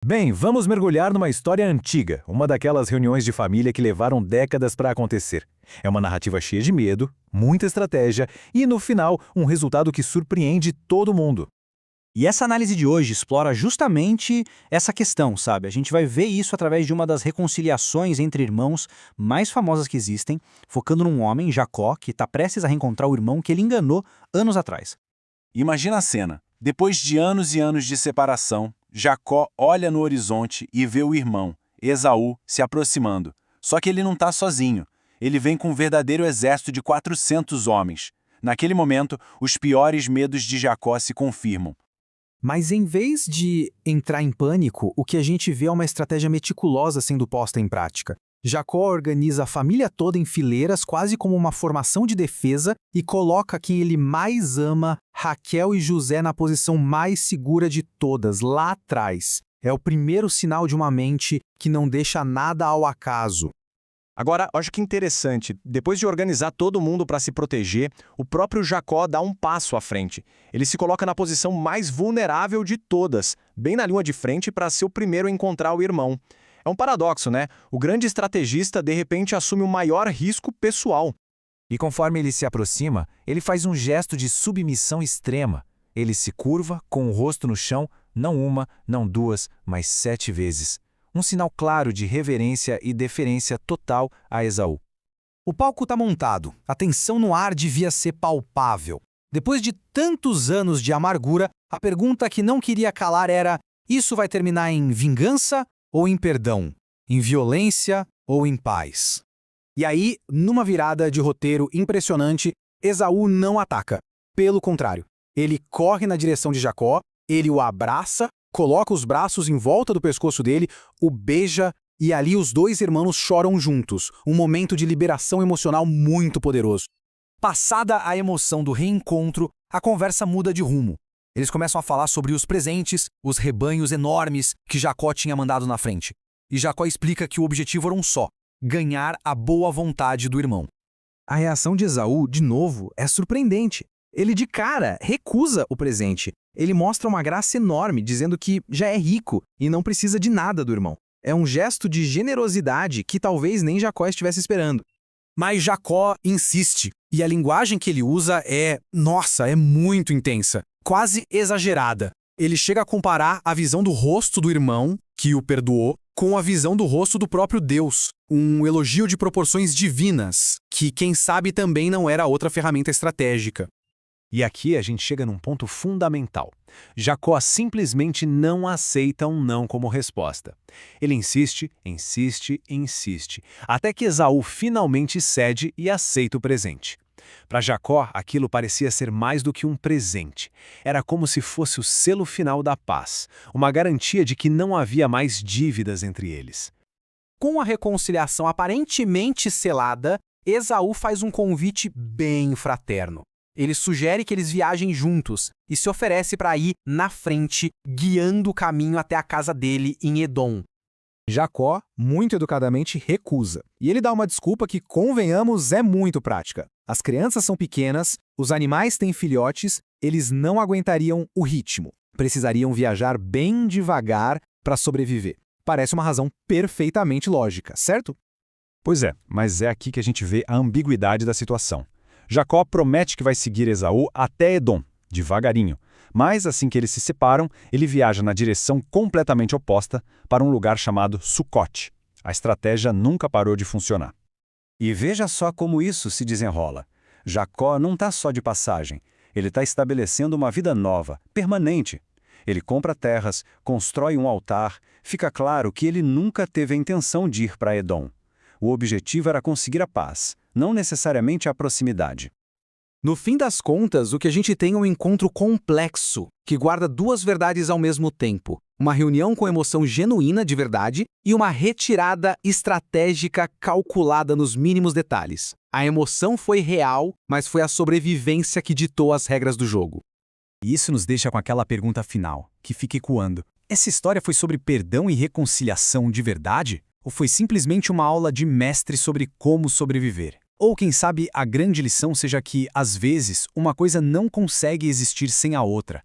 Bem, vamos mergulhar numa história antiga, uma daquelas reuniões de família que levaram décadas para acontecer. É uma narrativa cheia de medo, muita estratégia e, no final, um resultado que surpreende todo mundo. E essa análise de hoje explora justamente essa questão, sabe? A gente vai ver isso através de uma das reconciliações entre irmãos mais famosas que existem, focando num homem, Jacó, que está prestes a reencontrar o irmão que ele enganou anos atrás. Imagina a cena. Depois de anos e anos de separação, Jacó olha no horizonte e vê o irmão, Esaú, se aproximando. Só que ele não está sozinho. Ele vem com um verdadeiro exército de 400 homens. Naquele momento, os piores medos de Jacó se confirmam. Mas em vez de entrar em pânico, o que a gente vê é uma estratégia meticulosa sendo posta em prática. Jacó organiza a família toda em fileiras, quase como uma formação de defesa, e coloca quem ele mais ama, Raquel e José, na posição mais segura de todas, lá atrás. É o primeiro sinal de uma mente que não deixa nada ao acaso. Agora, acho que interessante, depois de organizar todo mundo para se proteger, o próprio Jacó dá um passo à frente. Ele se coloca na posição mais vulnerável de todas, bem na linha de frente para ser o primeiro a encontrar o irmão. É um paradoxo, né? O grande estrategista, de repente, assume o maior risco pessoal. E conforme ele se aproxima, ele faz um gesto de submissão extrema. Ele se curva, com o rosto no chão, não uma, não duas, mas 7 vezes. Um sinal claro de reverência e deferência total a Esaú. O palco está montado, a tensão no ar devia ser palpável. Depois de tantos anos de amargura, a pergunta que não queria calar era: isso vai terminar em vingança ou em perdão? Em violência ou em paz? E aí, numa virada de roteiro impressionante, Esaú não ataca. Pelo contrário, ele corre na direção de Jacó, ele o abraça, coloca os braços em volta do pescoço dele, o beija e ali os dois irmãos choram juntos, um momento de liberação emocional muito poderoso. Passada a emoção do reencontro, a conversa muda de rumo. Eles começam a falar sobre os presentes, os rebanhos enormes que Jacó tinha mandado na frente. E Jacó explica que o objetivo era um só: ganhar a boa vontade do irmão. A reação de Esaú, de novo, é surpreendente. Ele de cara recusa o presente. Ele mostra uma graça enorme, dizendo que já é rico e não precisa de nada do irmão. É um gesto de generosidade que talvez nem Jacó estivesse esperando. Mas Jacó insiste, e a linguagem que ele usa é muito intensa, quase exagerada. Ele chega a comparar a visão do rosto do irmão, que o perdoou, com a visão do rosto do próprio Deus. Um elogio de proporções divinas, que quem sabe também não era outra ferramenta estratégica. E aqui a gente chega num ponto fundamental. Jacó simplesmente não aceita um não como resposta. Ele insiste, insiste, insiste, até que Esaú finalmente cede e aceita o presente. Para Jacó, aquilo parecia ser mais do que um presente. Era como se fosse o selo final da paz, uma garantia de que não havia mais dívidas entre eles. Com a reconciliação aparentemente selada, Esaú faz um convite bem fraterno. Ele sugere que eles viajem juntos e se oferece para ir na frente, guiando o caminho até a casa dele em Edom. Jacó, muito educadamente, recusa. E ele dá uma desculpa que, convenhamos, é muito prática. As crianças são pequenas, os animais têm filhotes, eles não aguentariam o ritmo. Precisariam viajar bem devagar para sobreviver. Parece uma razão perfeitamente lógica, certo? Pois é, mas é aqui que a gente vê a ambiguidade da situação. Jacó promete que vai seguir Esaú até Edom, devagarinho. Mas assim que eles se separam, ele viaja na direção completamente oposta para um lugar chamado Sucote. A estratégia nunca parou de funcionar. E veja só como isso se desenrola. Jacó não está só de passagem. Ele está estabelecendo uma vida nova, permanente. Ele compra terras, constrói um altar. Fica claro que ele nunca teve a intenção de ir para Edom. O objetivo era conseguir a paz, não necessariamente a proximidade. No fim das contas, o que a gente tem é um encontro complexo, que guarda duas verdades ao mesmo tempo. Uma reunião com emoção genuína de verdade e uma retirada estratégica calculada nos mínimos detalhes. A emoção foi real, mas foi a sobrevivência que ditou as regras do jogo. E isso nos deixa com aquela pergunta final, que fica ecoando. Essa história foi sobre perdão e reconciliação de verdade? Ou foi simplesmente uma aula de mestre sobre como sobreviver? Ou quem sabe a grande lição seja que, às vezes, uma coisa não consegue existir sem a outra.